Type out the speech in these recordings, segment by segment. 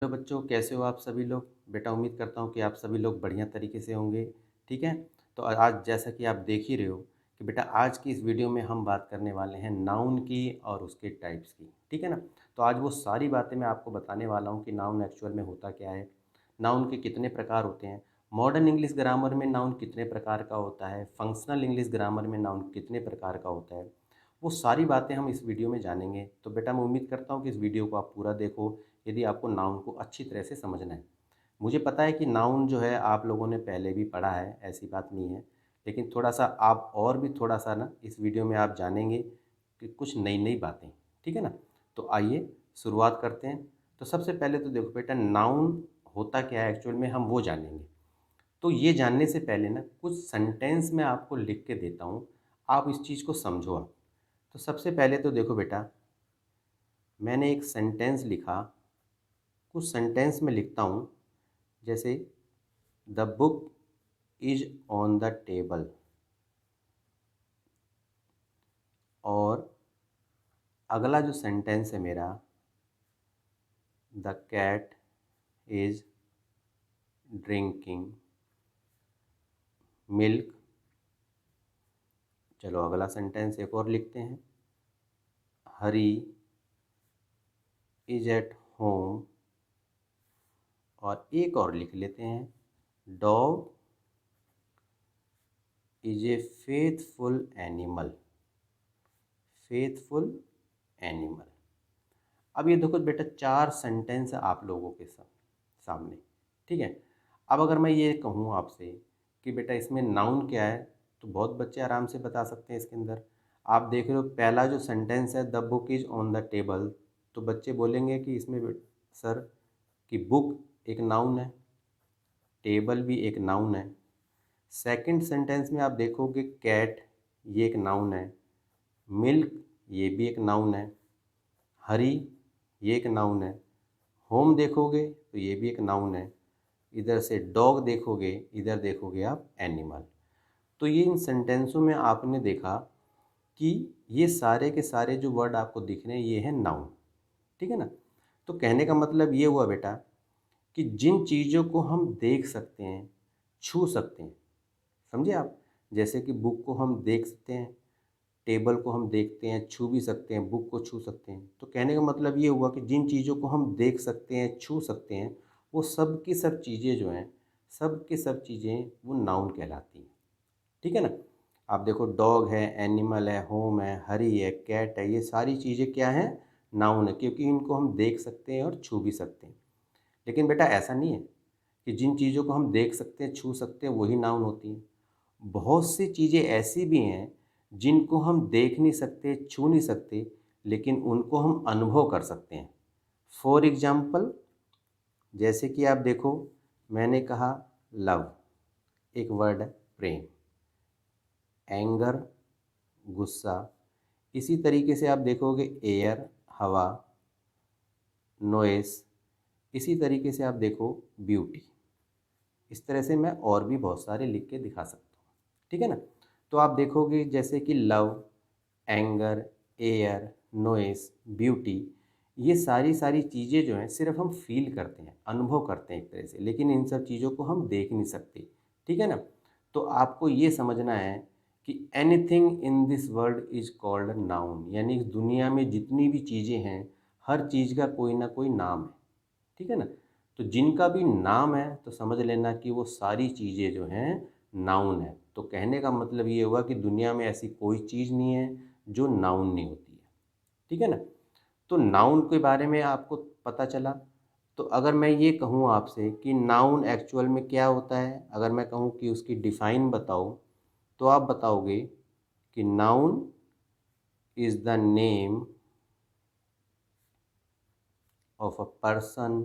Hello बच्चों, कैसे हो आप सभी लोग। बेटा उम्मीद करता हूँ कि आप सभी लोग बढ़िया तरीके से होंगे। ठीक है। तो आज जैसा कि आप देख ही रहे हो कि बेटा आज की इस वीडियो में हम बात करने वाले हैं नाउन की और उसके टाइप्स की। ठीक है ना। तो आज वो सारी बातें मैं आपको बताने वाला हूँ कि नाउन एक्चुअल में होता क्या है, नाउन के कितने प्रकार होते हैं, मॉडर्न इंग्लिश ग्रामर में नाउन कितने प्रकार का होता है, फंक्शनल इंग्लिश ग्रामर में नाउन कितने प्रकार का होता है। वो सारी बातें हम इस वीडियो में जानेंगे। तो बेटा मैं उम्मीद करता हूँ कि इस वीडियो को आप पूरा देखो यदि आपको नाउन को अच्छी तरह से समझना है। मुझे पता है कि नाउन जो है आप लोगों ने पहले भी पढ़ा है, ऐसी बात नहीं है, लेकिन थोड़ा सा आप और भी थोड़ा सा ना इस वीडियो में आप जानेंगे कि कुछ नई नई बातें। ठीक है ना। तो आइए शुरुआत करते हैं। तो सबसे पहले तो देखो बेटा, नाउन होता क्या है एक्चुअल में हम वो जानेंगे। तो ये जानने से पहले ना कुछ सेंटेंस मैं आपको लिख के देता हूँ, आप इस चीज़ को समझो आप। तो सबसे पहले तो देखो बेटा, मैंने एक सेंटेंस लिखा, कुछ सेंटेंस में लिखता हूँ, जैसे the book is on the table, और अगला जो सेंटेंस है मेरा, the cat is drinking milk. चलो अगला सेंटेंस एक और लिखते हैं, हरी इज एट होम, और एक और लिख लेते हैं, dog is a faithful animal, faithful animal. अब ये देखो बेटा, चार सेंटेंस है आप लोगों के सामने। ठीक है। अब अगर मैं ये कहूँ आपसे कि बेटा इसमें नाउन क्या है, तो बहुत बच्चे आराम से बता सकते हैं इसके अंदर। आप देख रहे हो पहला जो सेंटेंस है, the book is on the table, तो बच्चे बोलेंगे कि इसमें सर कि बुक एक नाउन है, टेबल भी एक नाउन है। सेकंड सेंटेंस में आप देखोगे कैट, ये एक नाउन है, मिल्क ये भी एक नाउन है, हरी ये एक नाउन है, होम देखोगे तो ये भी एक नाउन है, इधर से डॉग देखोगे, इधर देखोगे आप एनिमल। तो ये इन सेंटेंसों में आपने देखा कि ये सारे के सारे जो वर्ड आपको दिख रहे हैं ये है नाउन। ठीक है ना। तो कहने का मतलब ये हुआ बेटा कि जिन चीज़ों को हम देख सकते हैं, छू सकते हैं, समझे आप। जैसे कि बुक को हम देख सकते हैं, टेबल को हम देखते हैं, छू भी सकते हैं, बुक को छू सकते हैं। तो कहने का मतलब ये हुआ कि जिन चीज़ों को हम देख सकते हैं, छू सकते हैं, वो सब की सब चीज़ें जो हैं, सब की सब चीज़ें वो नाउन कहलाती हैं। ठीक है ना। आप देखो डॉग है, एनिमल है, होम है, हरी है, कैट है, ये सारी चीज़ें क्या हैं, नाउन है, क्योंकि इनको हम देख सकते हैं और छू भी सकते हैं। लेकिन बेटा ऐसा नहीं है कि जिन चीज़ों को हम देख सकते हैं, छू सकते हैं, वही नाउन होती हैं। बहुत सी चीज़ें ऐसी भी हैं जिनको हम देख नहीं सकते, छू नहीं सकते, लेकिन उनको हम अनुभव कर सकते हैं। फॉर एग्जाम्पल, जैसे कि आप देखो, मैंने कहा लव, एक वर्ड है प्रेम, एंगर गुस्सा, इसी तरीके से आप देखोगे एयर हवा, नॉइस, इसी तरीके से आप देखो ब्यूटी। इस तरह से मैं और भी बहुत सारे लिख के दिखा सकता हूँ। ठीक है ना। तो आप देखोगे जैसे कि love, anger, air, noise, beauty, ये सारी सारी चीज़ें जो हैं सिर्फ हम फील करते हैं, अनुभव करते हैं एक तरह से, लेकिन इन सब चीज़ों को हम देख नहीं सकते। ठीक है ना। तो आपको ये समझना है कि anything in this world is called noun, यानी इस दुनिया में जितनी भी चीज़ें हैं, हर चीज़ का कोई ना कोई नाम है। ठीक है ना। तो जिनका भी नाम है तो समझ लेना कि वो सारी चीज़ें जो हैं नाउन है। तो कहने का मतलब ये हुआ कि दुनिया में ऐसी कोई चीज़ नहीं है जो नाउन नहीं होती है। ठीक है ना। तो नाउन के बारे में आपको पता चला। तो अगर मैं ये कहूँ आपसे कि नाउन एक्चुअल में क्या होता है, अगर मैं कहूँ कि उसकी डिफ़ाइन बताओ, तो आप बताओगे कि noun is the name of a person,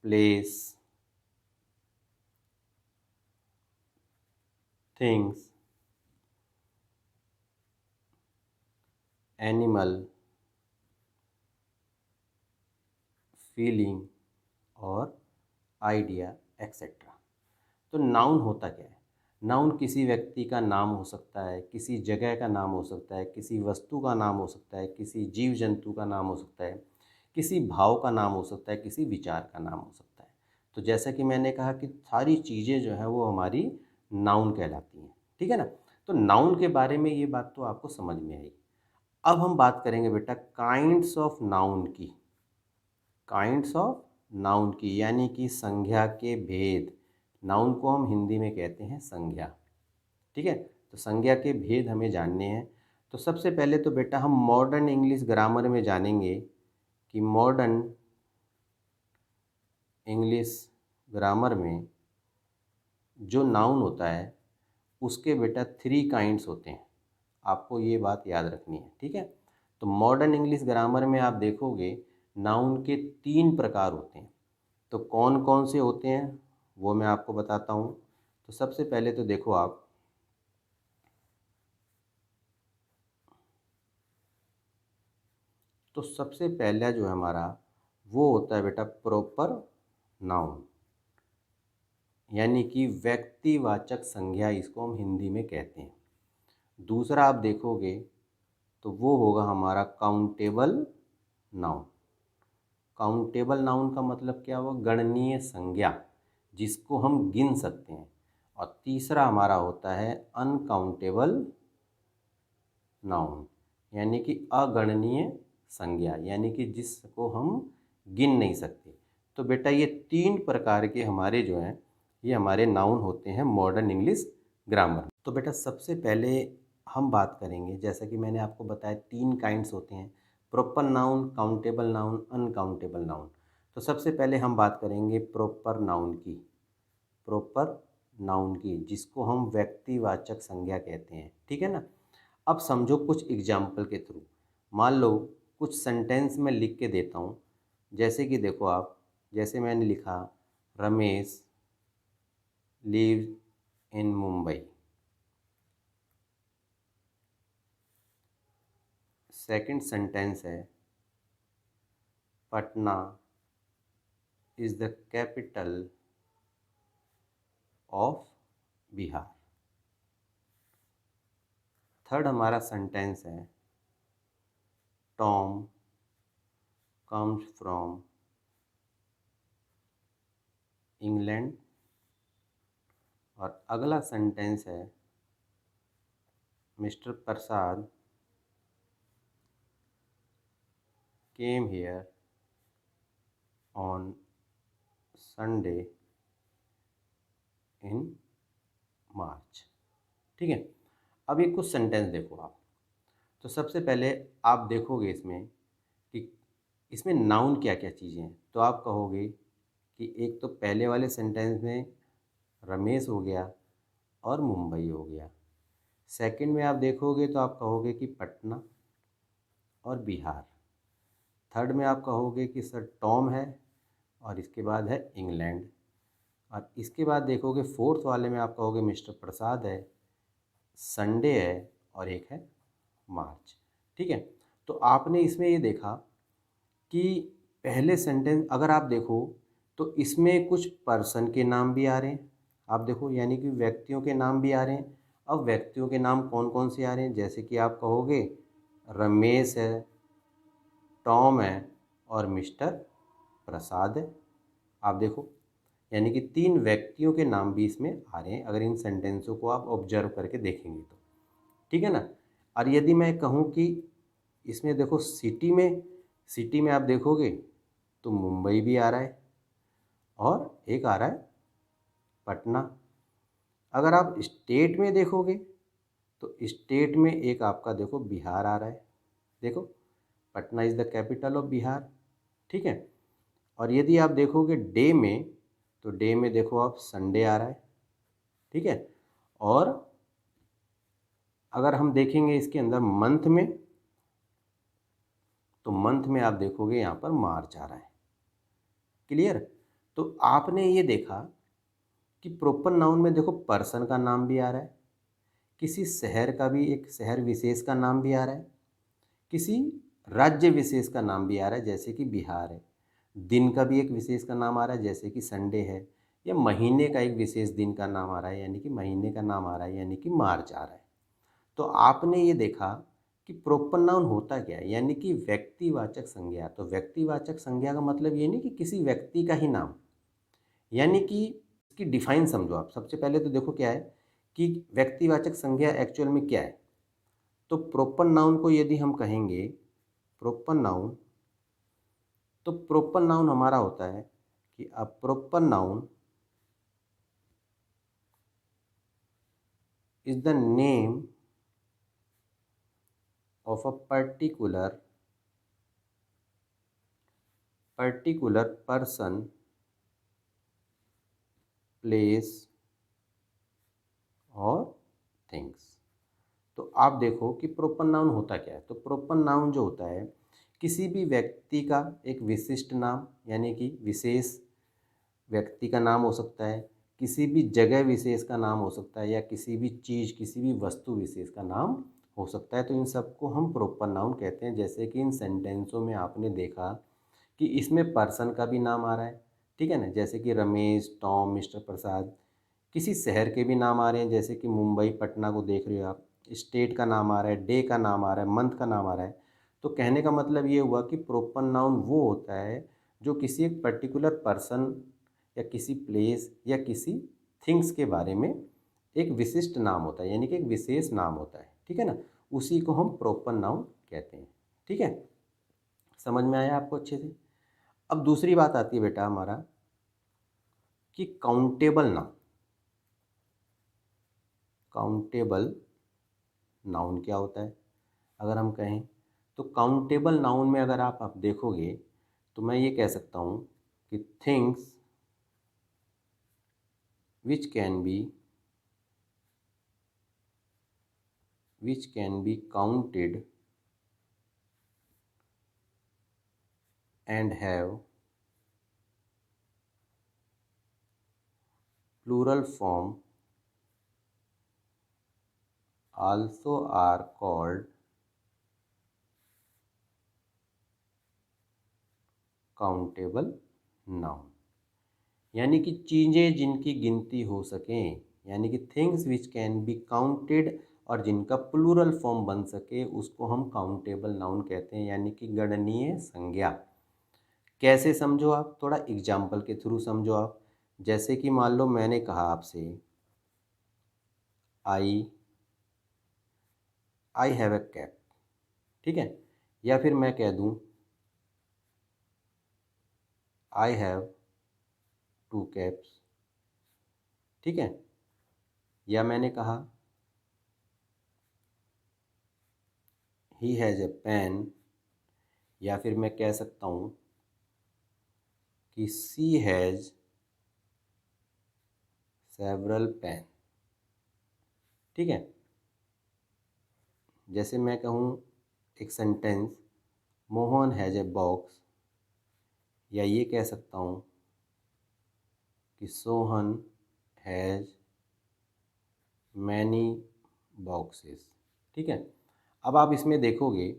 place, things, animal, feeling और आइडिया एक्सेट्रा। तो नाउन होता क्या है। नाउन किसी व्यक्ति का नाम हो सकता है, किसी जगह का नाम हो सकता है, किसी वस्तु का नाम हो सकता है, किसी जीव जंतु का नाम हो सकता है, किसी भाव का नाम हो सकता है, किसी विचार का नाम हो सकता है। तो जैसा कि मैंने कहा कि सारी चीज़ें जो हैं वो हमारी नाउन कहलाती हैं, ठीक है ना। तो नाउन के बारे में ये बात तो आपको समझ में आई। अब हम बात करेंगे बेटा काइंड्स ऑफ नाउन की। काइंड्स ऑफ नाउन की यानी कि संज्ञा के भेद। नाउन को हम हिंदी में कहते हैं संज्ञा, ठीक है। तो संज्ञा के भेद हमें जानने हैं। तो सबसे पहले तो बेटा हम मॉडर्न इंग्लिश ग्रामर में जानेंगे कि मॉडर्न इंग्लिश ग्रामर में जो नाउन होता है उसके बेटा 3 काइंड्स होते हैं। आपको ये बात याद रखनी है, ठीक है। तो मॉडर्न इंग्लिश ग्रामर में आप देखोगे नाउन के 3 प्रकार होते हैं। तो कौन कौन से होते हैं वो मैं आपको बताता हूँ। तो सबसे पहले तो देखो आप, तो सबसे पहला जो है हमारा वो होता है बेटा प्रॉपर नाउन, यानी कि व्यक्तिवाचक संज्ञा, इसको हम हिंदी में कहते हैं। दूसरा आप देखोगे तो वो होगा हमारा काउंटेबल नाउन। काउंटेबल नाउन का मतलब क्या हुआ, गणनीय संज्ञा, जिसको हम गिन सकते हैं। और तीसरा हमारा होता है अनकाउंटेबल नाउन, यानी कि अगणनीय संज्ञा, यानी कि जिसको हम गिन नहीं सकते। तो बेटा ये 3 प्रकार के हमारे जो हैं ये हमारे नाउन होते हैं मॉडर्न इंग्लिश ग्रामर। तो बेटा सबसे पहले हम बात करेंगे, जैसा कि मैंने आपको बताया 3 काइंड्स होते हैं, proper noun, countable noun, uncountable noun. तो सबसे पहले हम बात करेंगे प्रॉपर नाउन की। प्रॉपर नाउन की जिसको हम व्यक्तिवाचक संज्ञा कहते हैं, ठीक है ना। अब समझो कुछ एग्जाम्पल के थ्रू, मान लो कुछ सेंटेंस में लिख के देता हूँ। जैसे कि देखो आप, जैसे मैंने लिखा Ramesh lives in Mumbai. Second sentence है Patna is the capital of Bihar. Third हमारा सेंटेंस है टॉम कम्स फ्रॉम इंग्लैंड। और अगला सेंटेंस है mister Prasad came here on Sunday in March, ठीक है। अब ये कुछ सेंटेंस देखो आप। तो सबसे पहले आप देखोगे इसमें कि इसमें नाउन क्या क्या चीज़ें हैं। तो आप कहोगे कि एक तो पहले वाले सेंटेंस में रमेश हो गया और मुंबई हो गया। सेकंड में आप देखोगे तो आप कहोगे कि पटना और बिहार। थर्ड में आप कहोगे कि सर टॉम है और इसके बाद है इंग्लैंड। और इसके बाद देखोगे फोर्थ वाले में आप कहोगे मिस्टर प्रसाद है, संडे है और एक है मार्च, ठीक है। तो आपने इसमें ये देखा कि पहले सेंटेंस अगर आप देखो तो इसमें कुछ पर्सन के नाम भी आ रहे हैं, आप देखो, यानी कि व्यक्तियों के नाम भी आ रहे हैं। अब व्यक्तियों के नाम कौन कौन से आ रहे हैं, जैसे कि आप कहोगे रमेश है, टॉम है और मिस्टर प्रसाद है। आप देखो, यानी कि 3 व्यक्तियों के नाम भी इसमें आ रहे हैं, अगर इन सेंटेंसों को आप ऑब्जर्व करके देखेंगे तो, ठीक है ना। और यदि मैं कहूँ कि इसमें देखो सिटी में आप देखोगे तो मुंबई भी आ रहा है और एक आ रहा है पटना। अगर आप स्टेट में देखोगे तो स्टेट में एक आपका देखो बिहार आ रहा है, देखो Patna is the capital of Bihar, ठीक है। और यदि आप देखोगे डे में तो डे में देखो आप संडे आ रहा है, ठीक है। और अगर हम देखेंगे इसके अंदर मंथ में तो मंथ में आप देखोगे यहाँ पर मार्च आ रहा है, क्लियर। तो आपने ये देखा कि प्रॉपर नाउन में देखो पर्सन का नाम भी आ रहा है, किसी शहर का भी, एक शहर विशेष का नाम भी आ रहा है, किसी राज्य विशेष का नाम भी आ रहा है जैसे कि बिहार है, दिन का भी एक विशेष का नाम आ रहा है जैसे कि संडे है, या महीने का एक विशेष दिन का नाम आ रहा है यानी कि महीने का नाम आ रहा है यानी कि मार्च आ रहा है। तो आपने ये देखा कि प्रोपर नाउन होता क्या है, यानी कि व्यक्तिवाचक संज्ञा। तो व्यक्तिवाचक संज्ञा का मतलब ये नहीं कि किसी व्यक्ति का ही नाम, यानी कि इसकी डिफाइन समझो आप। सबसे पहले तो देखो क्या है कि व्यक्तिवाचक संज्ञा एक्चुअल में क्या है। तो प्रोपर नाउन को यदि हम कहेंगे प्रोपर नाउन, तो प्रोपर नाउन हमारा होता है कि a proper noun is the name of a particular person, place और थिंग्स। तो आप देखो कि प्रोपर नाउन होता क्या है। तो प्रोपर नाउन जो होता है किसी भी व्यक्ति का एक विशिष्ट नाम, यानी कि विशेष व्यक्ति का नाम हो सकता है, किसी भी जगह विशेष का नाम हो सकता है, या किसी भी चीज़ किसी भी वस्तु विशेष का नाम हो सकता है। तो इन सबको हम प्रोपर नाउन कहते हैं। जैसे कि इन सेंटेंसों में आपने देखा कि इसमें पर्सन का भी नाम आ रहा है, ठीक है ना, जैसे कि रमेश, टॉम, मिस्टर प्रसाद। किसी शहर के भी नाम आ रहे हैं, जैसे कि मुंबई, पटना को देख रहे हो आप। स्टेट का नाम आ रहा है, डे का नाम आ रहा है, मंथ का नाम आ रहा है। तो कहने का मतलब ये हुआ कि प्रोपर नाउन वो होता है जो किसी एक पर्टिकुलर पर्सन या किसी प्लेस या किसी थिंग्स के बारे में एक विशिष्ट नाम होता है, यानी कि एक विशेष नाम होता है, ठीक है ना। उसी को हम प्रोपर नाउन कहते हैं, ठीक है। समझ में आया आपको अच्छे से। अब दूसरी बात आती है बेटा हमारा कि काउंटेबल नाउन। काउंटेबल नाउन क्या होता है अगर हम कहें, तो काउंटेबल नाउन में अगर आप देखोगे तो मैं ये कह सकता हूँ कि things which can be counted and have plural form also are called countable noun। यानी कि चीज़ें जिनकी गिनती हो सकें, यानी कि things which can be counted, और जिनका प्लूरल फॉर्म बन सके उसको हम काउंटेबल नाउन कहते हैं, यानी कि गणनीय संज्ञा। कैसे समझो आप, थोड़ा एग्जाम्पल के थ्रू समझो आप। जैसे कि मान लो मैंने कहा आपसे आई हैव ए कैप, ठीक है। या फिर मैं कह दूं आई हैव टू कैप्स, ठीक है। या मैंने कहा ही हैज़ ए पेन, या फिर मैं कह सकता हूँ कि सी हैज़ सेवरल पेन, ठीक है। जैसे मैं कहूँ एक sentence Mohan has a box, या ये कह सकता हूँ कि सोहन हैज़ मैनी बॉक्सेस, ठीक है। अब आप इसमें देखोगे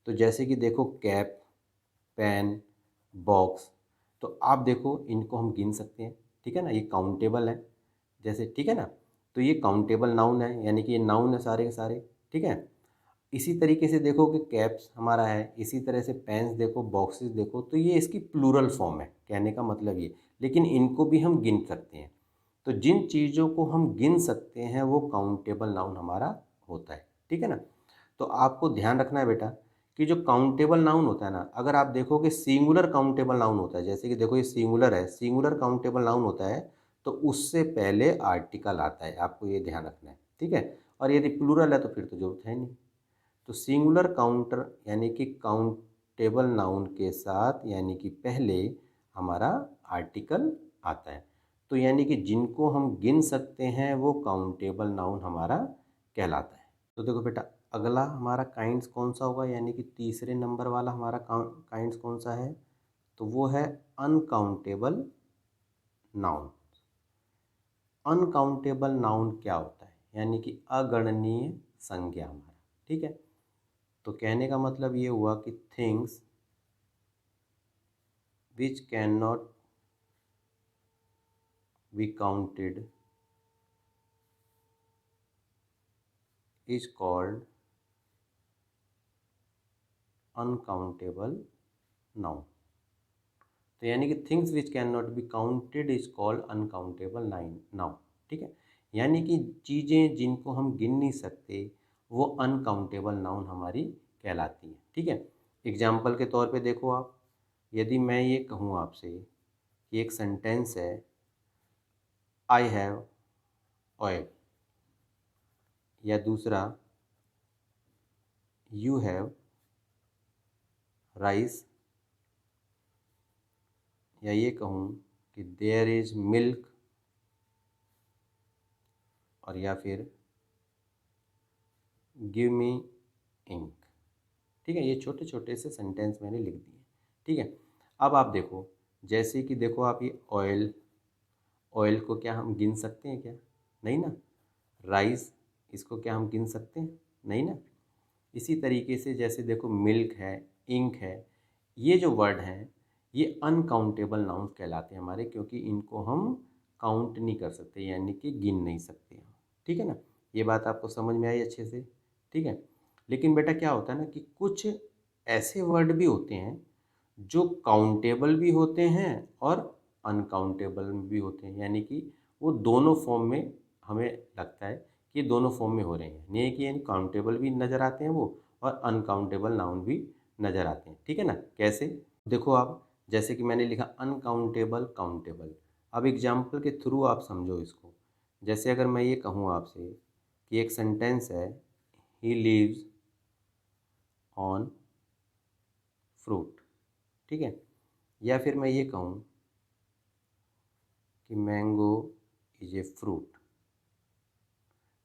तो जैसे कि देखो कैप, पेन, बॉक्स, तो आप देखो इनको हम गिन सकते हैं, ठीक है ना, ये काउंटेबल है जैसे, ठीक है ना। तो ये काउंटेबल नाउन है, यानी कि ये नाउन है सारे के सारे, ठीक है। इसी तरीके से देखो कि कैप्स हमारा है, इसी तरह से पेन्स देखो, बॉक्सेस देखो, तो ये इसकी प्लूरल फॉर्म है, कहने का मतलब ये। लेकिन इनको भी हम गिन सकते हैं। तो जिन चीज़ों को हम गिन सकते हैं वो काउंटेबल नाउन हमारा होता है, ठीक है ना। तो आपको ध्यान रखना है बेटा कि जो काउंटेबल नाउन होता है ना, अगर आप देखोगे सिंगुलर काउंटेबल नाउन होता है, जैसे कि देखो ये सिंगुलर है, सिंगुलर काउंटेबल नाउन होता है तो उससे पहले आर्टिकल आता है, आपको ये ध्यान रखना है, ठीक है। और यदि प्लूरल है तो फिर तो जरूरत है नहीं। तो सिंगुलर काउंटर यानी कि काउंटेबल नाउन के साथ यानी कि पहले हमारा आर्टिकल आता है। तो यानी कि जिनको हम गिन सकते हैं वो काउंटेबल नाउन हमारा कहलाता है। तो देखो बेटा अगला हमारा काइंड्स कौन सा होगा, यानी कि तीसरे नंबर वाला हमारा काइंड्स कौन सा है, तो वो है अनकाउंटेबल नाउन। अनकाउंटेबल नाउन क्या होता है, यानी कि अगणनीय संज्ञा हमारा, ठीक है। तो कहने का मतलब ये हुआ कि things which can not be counted is called uncountable noun. तो यानी कि things which can not be counted is called uncountable noun. ठीक है, यानी कि चीज़ें जिनको हम गिन नहीं सकते वो अनकाउंटेबल नाउन हमारी कहलाती हैं। ठीक है, एग्जाम्पल के तौर पे देखो आप, यदि मैं ये कहूँ आपसे कि एक सेंटेंस है, आई हैव ऑयल, या दूसरा यू हैव राइस, या ये कहूँ कि देयर इज मिल्क, और या फिर गिव मी इंक। ठीक है, ये छोटे छोटे से सेंटेंस मैंने लिख दिए। ठीक है, अब आप देखो, जैसे कि देखो आप ये ऑयल, ऑयल को क्या हम गिन सकते हैं क्या? नहीं ना। राइस, इसको क्या हम गिन सकते हैं? नहीं ना। इसी तरीके से जैसे देखो मिल्क है, इंक है, ये जो वर्ड हैं ये अनकाउंटेबल नाउन्स कहलाते हैं हमारे, क्योंकि इनको हम काउंट नहीं कर सकते, यानी कि गिन नहीं सकते हम। ठीक है ना, ये बात आपको समझ में आई अच्छे से? ठीक है, लेकिन बेटा क्या होता है ना कि कुछ ऐसे वर्ड भी होते हैं जो काउंटेबल भी होते हैं और अनकाउंटेबल भी होते हैं, यानी कि वो दोनों फॉर्म में हमें लगता है कि ये दोनों फॉर्म में हो रहे हैं, नहीं कि यानी काउंटेबल भी नज़र आते हैं वो और अनकाउंटेबल नाउन भी नज़र आते हैं। ठीक है ना, कैसे? देखो आप, जैसे कि मैंने लिखा अनकाउंटेबल काउंटेबल। अब एग्जाम्पल के थ्रू आप समझो इसको। जैसे अगर मैं ये कहूँ आपसे कि एक सेंटेंस है, ही लिव्स ऑन फ्रूट। ठीक है, या फिर मैं ये कहूँ कि मैंगो इज ए फ्रूट।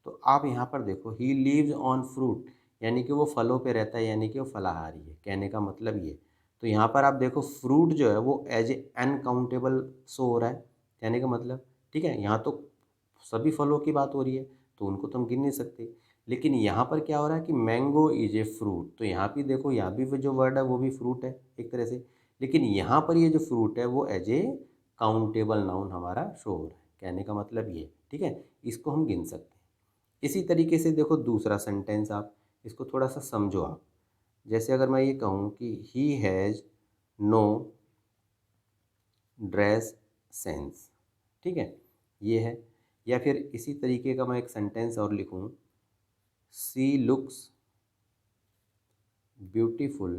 तो आप यहाँ पर देखो, ही लीव्स ऑन फ्रूट, यानी कि वो फलों पे रहता है, यानी कि वो फलाहारी है, कहने का मतलब ये। तो यहाँ पर आप देखो फ्रूट जो है वो एज ए अनकाउंटेबल शो हो रहा है, कहने का मतलब। ठीक है, यहाँ तो सभी फलों की बात हो रही है तो उनको तो हम गिन नहीं सकते, लेकिन यहाँ पर क्या हो रहा है कि मैंगो इज ए फ्रूट, तो यहाँ भी देखो, यहाँ भी वो जो वर्ड है वो भी फ्रूट है एक तरह से, लेकिन यहाँ पर ये जो फ्रूट है वो एज ए काउंटेबल नाउन हमारा शो हो रहा है, कहने का मतलब ये। ठीक है, इसको हम गिन सकते हैं। इसी तरीके से देखो दूसरा सेंटेंस, आप इसको थोड़ा सा समझो आप। जैसे अगर मैं ये कहूँ कि he has no dress sense. ठीक है, ये है। या फिर इसी तरीके का मैं एक सेंटेंस और लिखूँ, she looks beautiful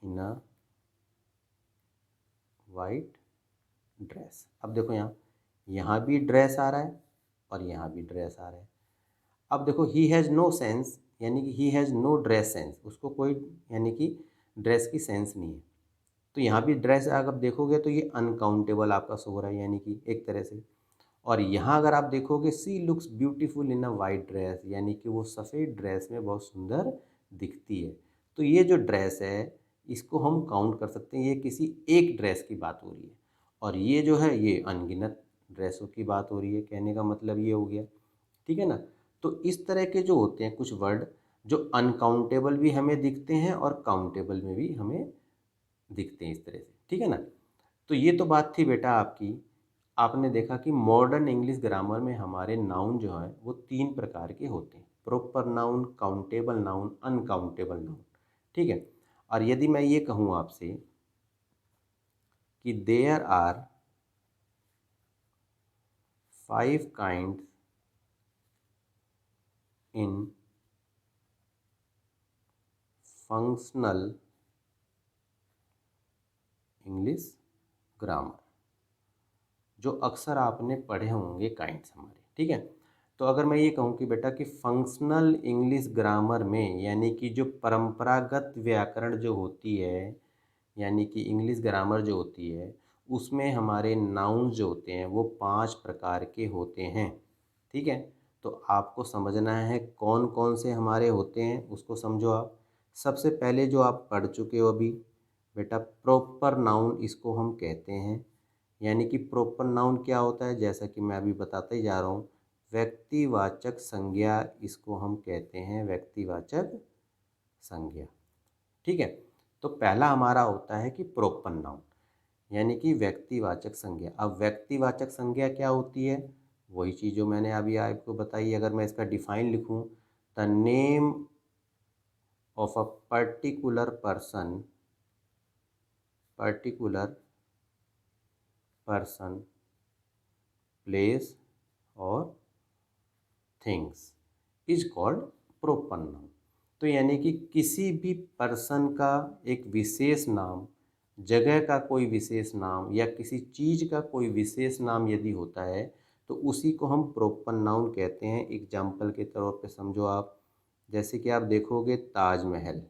in a white dress. अब देखो यहाँ भी ड्रेस आ रहा है और यहाँ भी ड्रेस आ रहा है। अब देखो ही हैज़ नो सेंस, यानी कि he has no dress sense, उसको कोई यानी कि ड्रेस की सेंस नहीं है। तो यहाँ भी ड्रेस अगर देखोगे तो ये अनकाउंटेबल आपका शो हो रहा है, यानी कि एक तरह से। और यहाँ अगर आप देखोगे she looks beautiful in a white dress, यानी कि वो सफ़ेद ड्रेस में बहुत सुंदर दिखती है। तो ये जो ड्रेस है इसको हम काउंट कर सकते हैं, ये किसी एक ड्रेस की बात हो रही है, और ये जो है ये अनगिनत ड्रेसों की बात हो रही है, कहने का मतलब ये हो गया। ठीक है ना, तो इस तरह के जो होते हैं कुछ वर्ड जो अनकाउंटेबल भी हमें दिखते हैं और काउंटेबल में भी हमें दिखते हैं, इस तरह से। ठीक है ना, तो ये तो बात थी बेटा आपकी। आपने देखा कि मॉडर्न इंग्लिश ग्रामर में हमारे नाउन जो है वो 3 प्रकार के होते हैं, proper noun, countable noun, uncountable noun. ठीक है, और यदि मैं ये कहूँ आपसे कि there are 5 kinds in functional English grammar, जो अक्सर आपने पढ़े होंगे काइंड्स हमारे। ठीक है, तो अगर मैं ये कहूँ कि बेटा कि फंक्शनल इंग्लिश ग्रामर में, यानी कि जो परंपरागत व्याकरण जो होती है, यानी कि इंग्लिश ग्रामर जो होती है, उसमें हमारे नाउन जो होते हैं वो 5 प्रकार के होते हैं। ठीक है, तो आपको समझना है कौन कौन से हमारे होते हैं, उसको समझो आप। सबसे पहले जो आप पढ़ चुके हो अभी बेटा, प्रॉपर नाउन इसको हम कहते हैं। यानी कि प्रॉपर नाउन क्या होता है, जैसा कि मैं अभी बताता ही जा रहा हूँ, व्यक्तिवाचक संज्ञा इसको हम कहते हैं, व्यक्तिवाचक संज्ञा। ठीक है, तो पहला हमारा होता है कि प्रॉपर नाउन, यानी कि व्यक्तिवाचक संज्ञा। अब व्यक्तिवाचक संज्ञा क्या होती है, वही चीज़ जो मैंने अभी आपको बताई। अगर मैं इसका डिफाइन लिखूं the name of a particular person, place और things is called proper noun. तो यानी कि किसी भी पर्सन का एक विशेष नाम, जगह का कोई विशेष नाम या किसी चीज़ का कोई विशेष नाम यदि होता है तो उसी को हम प्रोपर नाउन कहते हैं। एग्जाम्पल के तौर पे समझो आप, जैसे कि आप देखोगे ताजमहल,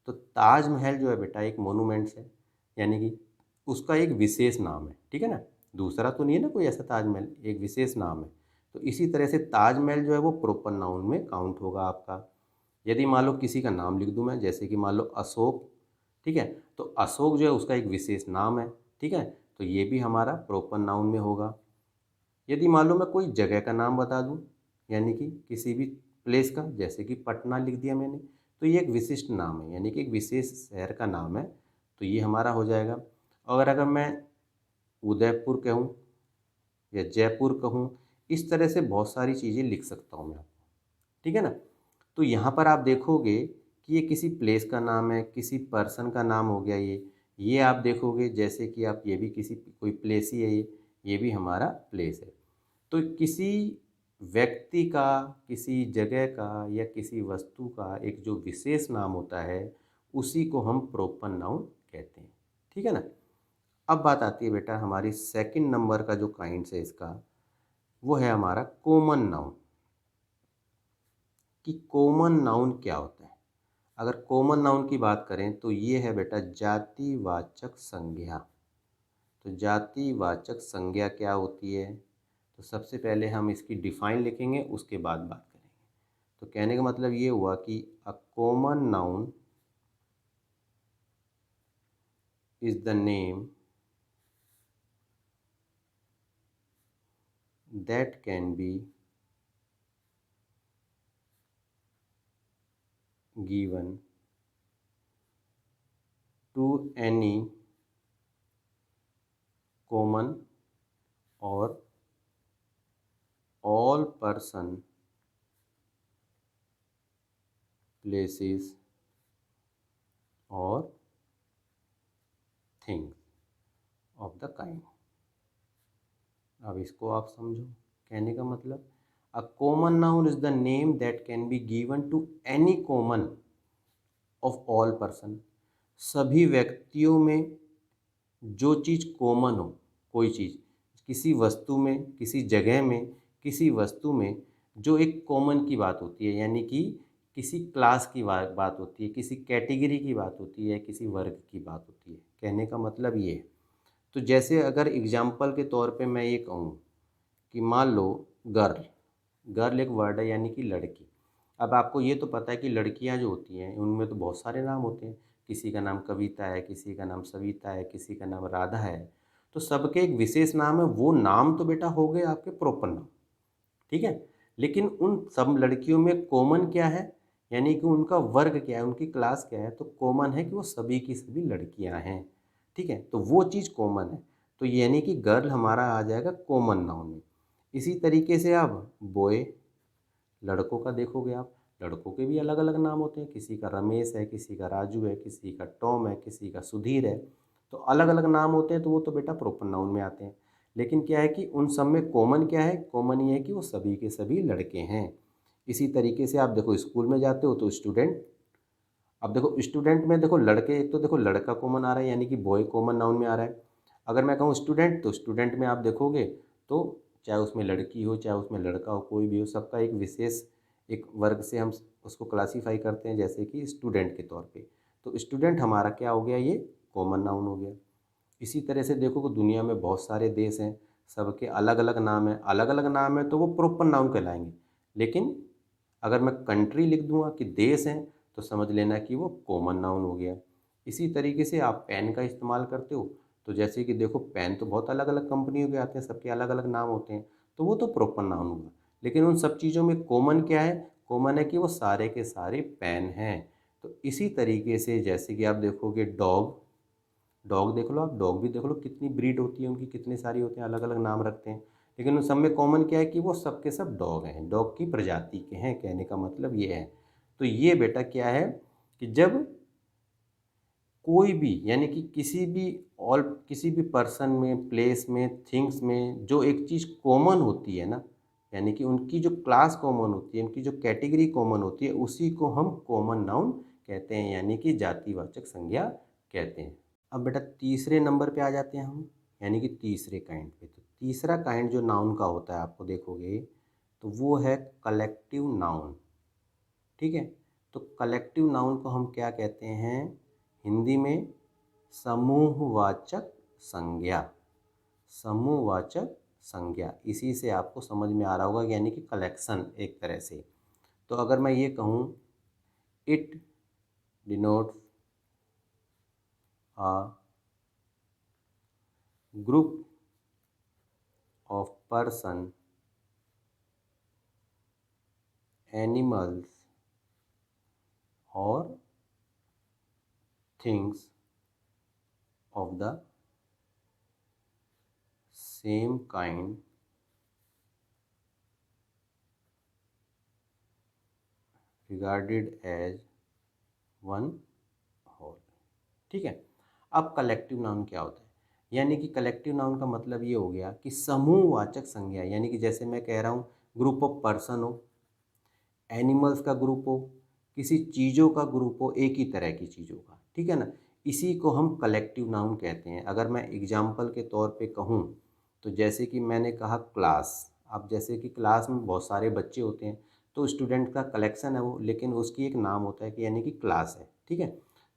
तो ताजमहल जो है बेटा एक मोनूमेंट्स है, यानी कि उसका एक विशेष नाम है, ठीक है ना, दूसरा तो नहीं है ना कोई ऐसा ताजमहल, एक विशेष नाम है। तो इसी तरह से ताजमहल जो है वो प्रोपर नाउन में काउंट होगा आपका। यदि मान लो किसी का नाम लिख दूं मैं, जैसे कि मान लो अशोक, ठीक है, तो अशोक जो है उसका एक विशेष नाम है, ठीक है, तो ये भी हमारा प्रोपर नाउन में होगा। यदि मान लो मैं कोई जगह का नाम बता दूं, यानी कि किसी भी प्लेस का, जैसे कि पटना लिख दिया मैंने, तो ये एक विशिष्ट नाम है, यानी कि एक विशेष शहर का नाम है, तो ये हमारा हो जाएगा। और अगर मैं उदयपुर कहूँ या जयपुर कहूँ, इस तरह से बहुत सारी चीज़ें लिख सकता हूँ मैं आपको, ठीक है ना। तो यहाँ पर आप देखोगे कि ये किसी प्लेस का नाम है, किसी पर्सन का नाम हो गया ये आप देखोगे, जैसे कि आप ये भी किसी कोई प्लेस ही है, ये भी हमारा प्लेस है। तो किसी व्यक्ति का, किसी जगह का या किसी वस्तु का एक जो विशेष नाम होता है उसी को हम प्रोपर नाउन कहते हैं, ठीक है ना। अब बात आती है बेटा हमारी सेकंड नंबर का जो काइंड्स है इसका, वो है हमारा कॉमन नाउन। कि कॉमन नाउन क्या होता है। अगर कॉमन नाउन की बात करें तो ये है बेटा जातिवाचक संज्ञा। तो जातिवाचक संज्ञा क्या होती है, तो सबसे पहले हम इसकी डिफाइन लिखेंगे, उसके बाद बात करेंगे। तो कहने का मतलब ये हुआ कि अ common noun is the name that can B given to any common or all person, places or things of the kind। अब इसको आप समझो, कहने का मतलब a common noun is the name that can be given to any common of all person. सभी व्यक्तियों में जो चीज़ कॉमन हो, कोई चीज़ किसी वस्तु में, किसी जगह में, किसी वस्तु में जो एक कॉमन की बात होती है, यानी कि किसी क्लास की बात होती है, किसी कैटेगरी की बात होती है, किसी वर्ग की बात होती है, कहने का मतलब ये है। तो जैसे अगर एग्जाम्पल के तौर पे मैं ये कहूँ कि मान लो गर्ल, गर्ल एक वर्ड है यानी कि लड़की। अब आपको ये तो पता है कि लड़कियां जो होती हैं उनमें तो बहुत सारे नाम होते हैं, किसी का नाम कविता है, किसी का नाम सविता है, किसी का नाम राधा है, तो सबके एक विशेष नाम है। वो नाम तो बेटा हो गए आपके प्रॉपर नाम, ठीक है। लेकिन उन सब लड़कियों में कॉमन क्या है, यानी कि उनका वर्ग क्या है, उनकी क्लास क्या है, तो कॉमन है कि वो सभी की सभी लड़कियां हैं, ठीक है, तो वो चीज़ कॉमन है। तो यानी कि गर्ल हमारा आ जाएगा कॉमन नाउन में। इसी तरीके से अब बॉय, लड़कों का देखोगे आप, लड़कों के भी अलग अलग नाम होते हैं, किसी का रमेश है, किसी का राजू है, किसी का टॉम है, किसी का सुधीर है, तो अलग अलग नाम होते हैं, तो वो तो बेटा प्रॉपर नाउन में आते हैं। लेकिन क्या है कि उन सब में कॉमन क्या है, कॉमन ये है कि वो सभी के सभी लड़के हैं। इसी तरीके से आप देखो स्कूल में जाते हो तो स्टूडेंट, अब देखो स्टूडेंट में देखो लड़के, एक तो देखो लड़का कॉमन आ रहा है यानी कि बॉय कॉमन नाउन में आ रहा है। अगर मैं कहूँ स्टूडेंट, तो स्टूडेंट में आप देखोगे तो चाहे उसमें लड़की हो चाहे उसमें लड़का हो, कोई भी हो, सबका एक विशेष एक वर्ग से हम उसको क्लासीफाई करते हैं, जैसे कि स्टूडेंट के तौर पे। तो स्टूडेंट हमारा क्या हो गया, ये कॉमन नाउन हो गया। इसी तरह से देखो कि दुनिया में बहुत सारे देश हैं, सबके अलग अलग नाम हैं, अलग अलग नाम है तो वो प्रॉपर नाउन कहलाएंगे। लेकिन अगर मैं कंट्री लिख दूंगा कि देश हैं, तो समझ लेना कि वो कॉमन नाउन हो गया। इसी तरीके से आप पेन का इस्तेमाल करते हो, तो जैसे कि देखो पेन तो बहुत अलग अलग कंपनियों के आते हैं, सबके अलग अलग नाम होते हैं, तो वो तो प्रॉपर नाउन हुआ। लेकिन उन सब चीज़ों में कॉमन क्या है, कॉमन है कि वो सारे के सारे पेन हैं। तो इसी तरीके से जैसे कि आप देखोगे डॉग, डॉग देख लो आप, डॉग भी देख लो कितनी ब्रीड होती है उनकी, कितने सारी होते हैं, अलग अलग नाम रखते हैं। लेकिन उन सब में कॉमन क्या है कि वो सब के सब डॉग हैं, डॉग की प्रजाति के हैं, कहने का मतलब ये है। तो ये बेटा क्या है कि जब कोई भी यानी कि किसी भी पर्सन में, प्लेस में, थिंग्स में जो एक चीज़ कॉमन होती है ना, यानी कि उनकी जो क्लास कॉमन होती है, उनकी जो कैटेगरी कॉमन होती है, उसी को हम कॉमन नाउन कहते हैं, यानी कि जातिवाचक संज्ञा कहते हैं। अब बेटा तीसरे नंबर पे आ जाते हैं हम, यानी कि तीसरे काइंड पे। तो तीसरा काइंड जो नाउन का होता है, आपको देखोगे तो वो है कलेक्टिव नाउन। ठीक है, तो कलेक्टिव नाउन को हम क्या कहते हैं हिंदी में? समूहवाचक संज्ञा। समूहवाचक संज्ञा, इसी से आपको समझ में आ रहा होगा, यानी कि कलेक्शन एक तरह से। तो अगर मैं ये कहूँ, it denotes a group of person, animals और things of the same kind regarded as one whole। ठीक है, अब कलेक्टिव नाउन क्या होता है? यानी कि कलेक्टिव नाउन का मतलब ये हो गया कि समूहवाचक संज्ञा, यानी कि जैसे मैं कह रहा हूँ ग्रुप ऑफ पर्सन हो, एनिमल्स का ग्रुप हो, किसी चीज़ों का ग्रुप हो, एक ही तरह की चीज़ों का, ठीक है ना, इसी को हम कलेक्टिव नाउन कहते हैं। अगर मैं एग्जाम्पल के तौर पे कहूँ तो जैसे कि मैंने कहा क्लास। अब जैसे कि क्लास में बहुत सारे बच्चे होते हैं, तो स्टूडेंट का कलेक्शन है वो, लेकिन उसकी एक नाम होता है कि यानी कि क्लास है, ठीक है,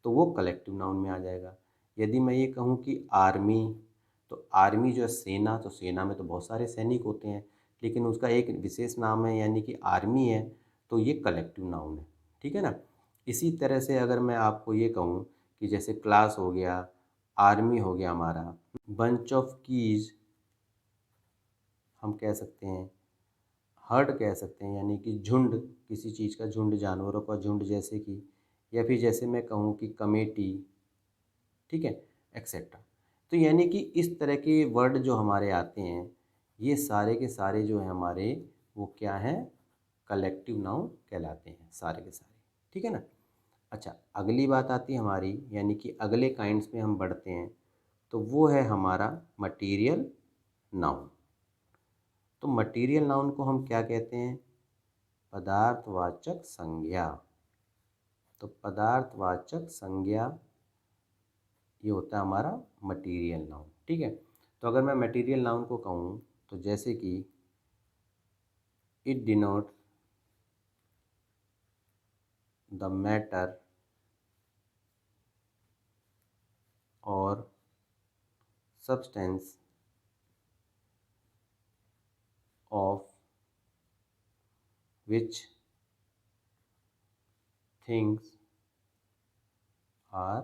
तो वो कलेक्टिव नाउन में आ जाएगा। यदि मैं ये कहूँ कि आर्मी, तो आर्मी जो है सेना, तो सेना में तो बहुत सारे सैनिक होते हैं, लेकिन उसका एक विशेष नाम है यानी कि आर्मी है, तो ये कलेक्टिव नाउन है, ठीक है ना। इसी तरह से अगर मैं आपको ये कहूँ कि जैसे क्लास हो गया, आर्मी हो गया हमारा, बंच ऑफ कीज हम कह सकते हैं, हर्ड कह सकते हैं यानी कि झुंड, किसी चीज़ का झुंड, जानवरों का झुंड जैसे कि, या फिर जैसे मैं कहूँ कि कमेटी, ठीक है, एक्सेट्रा। तो यानी कि इस तरह के वर्ड जो हमारे आते हैं, ये सारे के सारे जो हैं हमारे, वो क्या हैं? कलेक्टिव नाउन कहलाते हैं सारे के सारे, ठीक है ना। अच्छा, अगली बात आती है हमारी, यानी कि अगले काइंड्स में हम बढ़ते हैं, तो वो है हमारा मटीरियल नाउन। तो मटीरियल नाउन को हम क्या कहते हैं? पदार्थवाचक संज्ञा। तो पदार्थवाचक संज्ञा ये होता है हमारा मटीरियल नाउन, ठीक है। तो अगर मैं मटीरियल नाउन को कहूँ तो जैसे कि इट डिनोट द मैटर और substance of which things are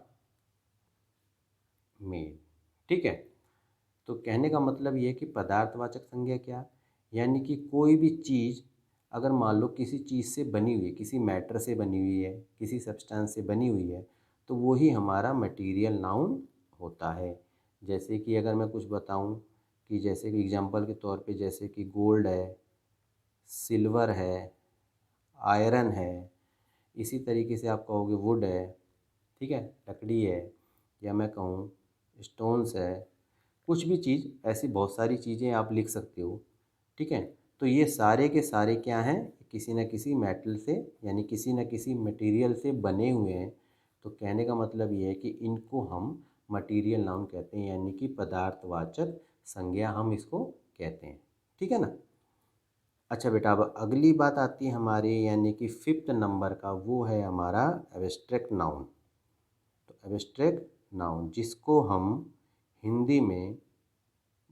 made, ठीक है। तो कहने का मतलब ये है कि पदार्थवाचक संज्ञा क्या, यानी कि कोई भी चीज़ अगर मान लो किसी चीज़ से बनी हुई है, किसी मैटर से बनी हुई है, किसी सब्सटेंस से बनी हुई है, तो वही हमारा मटेरियल नाउन होता है। जैसे कि अगर मैं कुछ बताऊं कि जैसे कि एग्जांपल के तौर पे, जैसे कि गोल्ड है, सिल्वर है, आयरन है, इसी तरीके से आप कहोगे वुड है, ठीक है, लकड़ी है, या मैं कहूँ स्टोन्स है, कुछ भी चीज़, ऐसी बहुत सारी चीज़ें आप लिख सकते हो, ठीक है। तो ये सारे के सारे क्या हैं? किसी न किसी मेटल से, यानी किसी न किसी मटेरियल से बने हुए हैं। तो कहने का मतलब ये है कि इनको हम मटेरियल नाउन कहते हैं, यानी कि पदार्थवाचक संज्ञा हम इसको कहते हैं, ठीक है ना। अच्छा बेटा, अब अगली बात आती है हमारी, यानी कि फिफ्थ नंबर का, वो है हमारा एब्स्ट्रैक्ट नाउन। तो एब्स्ट्रैक्ट नाउन जिसको हम हिंदी में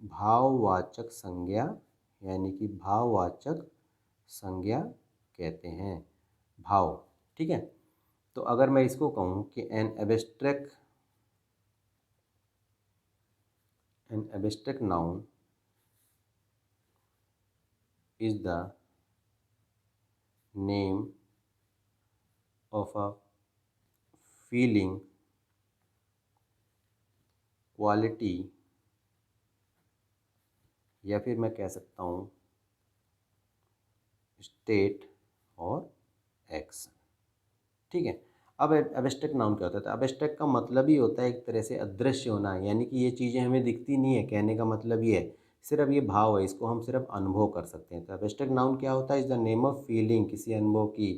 भाववाचक संज्ञा, यानी कि भाववाचक संज्ञा कहते हैं, भाव, ठीक है। तो अगर मैं इसको कहूँ कि an abstract noun is the name of a feeling, quality, या फिर मैं कह सकता हूँ स्टेट और एक्शन। ठीक है। अब एब्स्ट्रैक्ट नाउन क्या होता है? तो एब्स्ट्रैक्ट का मतलब ही होता है एक तरह से अदृश्य होना, यानी कि ये चीज़ें हमें दिखती नहीं है। कहने का मतलब ये है, सिर्फ ये भाव है, इसको हम सिर्फ अनुभव कर सकते हैं। तो एब्स्ट्रैक्ट नाउन क्या होता है? Is the name of feeling, किसी अनुभव की,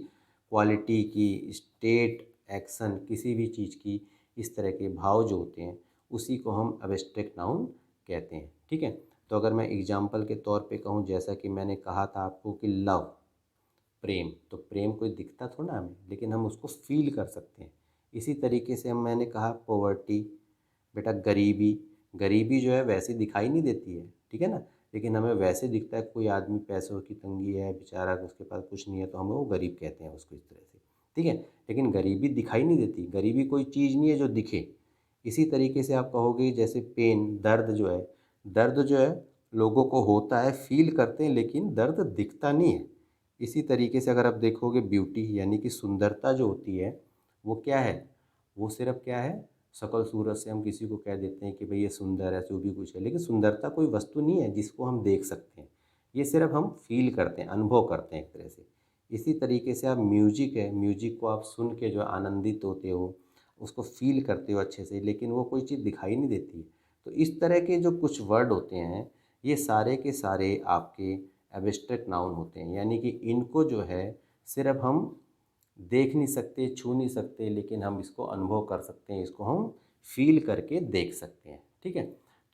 क्वालिटी की, स्टेट, एक्शन, किसी भी चीज़ की, इस तरह के भाव जो होते हैं उसी को हम एब्स्ट्रैक्ट नाउन कहते हैं। ठीक है। तो अगर मैं एग्जाम्पल के तौर पे कहूँ, जैसा कि मैंने कहा था आपको कि लव, प्रेम, तो प्रेम कोई दिखता थोड़ा ना हमें, लेकिन हम उसको फील कर सकते हैं। इसी तरीके से हम, मैंने कहा पॉवर्टी, बेटा गरीबी, गरीबी जो है वैसे दिखाई नहीं देती है, ठीक है ना, लेकिन हमें वैसे दिखता है। कोई आदमी पैसों की तंगी है बेचारा, उसके पास कुछ नहीं है, तो हम वो गरीब कहते हैं उसको, इस तरह से। ठीक है। लेकिन गरीबी दिखाई नहीं देती, गरीबी कोई चीज़ नहीं है जो दिखे। इसी तरीके से आप कहोगे जैसे पेन, दर्द जो है, दर्द जो है लोगों को होता है, फील करते हैं, लेकिन दर्द दिखता नहीं है। इसी तरीके से अगर आप देखोगे ब्यूटी, यानी कि सुंदरता जो होती है वो क्या है? वो सिर्फ क्या है? शक्ल सूरत से हम किसी को कह देते हैं कि भाई ये सुंदर है, जो भी कुछ है, लेकिन सुंदरता कोई वस्तु नहीं है जिसको हम देख सकते हैं। ये सिर्फ हम फील करते हैं, अनुभव करते हैं एक तरह से। इसी तरीके से आप म्यूजिक है, म्यूजिक को आप सुन के जो आनंदित होते हो, उसको फील करते हो अच्छे से, लेकिन वो कोई चीज़ दिखाई नहीं देती। तो इस तरह के जो कुछ वर्ड होते हैं, ये सारे के सारे आपके एब्स्ट्रैक्ट नाउन होते हैं, यानी कि इनको जो है सिर्फ हम देख नहीं सकते, छू नहीं सकते, लेकिन हम इसको अनुभव कर सकते हैं, इसको हम फील करके देख सकते हैं। ठीक है।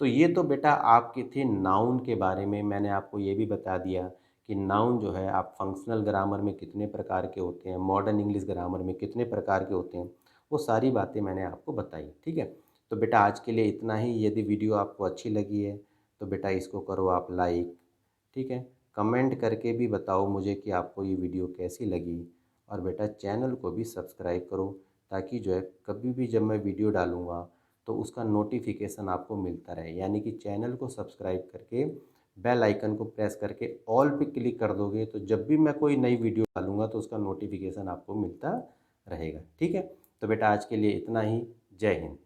तो ये तो बेटा आपके थे नाउन के बारे में। मैंने आपको ये भी बता दिया कि नाउन जो है आप फंक्शनल ग्रामर में कितने प्रकार के होते हैं, मॉडर्न इंग्लिश ग्रामर में कितने प्रकार के होते हैं, वो सारी बातें मैंने आपको बताई। ठीक है। तो बेटा आज के लिए इतना ही। यदि वीडियो आपको अच्छी लगी है तो बेटा इसको करो आप लाइक। ठीक है। कमेंट करके भी बताओ मुझे कि आपको ये वीडियो कैसी लगी। और बेटा चैनल को भी सब्सक्राइब करो, ताकि जो है कभी भी जब मैं वीडियो डालूँगा तो उसका नोटिफिकेशन आपको मिलता रहे। यानी कि चैनल को सब्सक्राइब करके बेल आइकन को प्रेस करके ऑल पे क्लिक कर दोगे, तो जब भी मैं कोई नई वीडियो डालूँगा तो उसका नोटिफिकेशन आपको मिलता रहेगा। ठीक है। तो बेटा आज के लिए इतना ही। जय हिंद।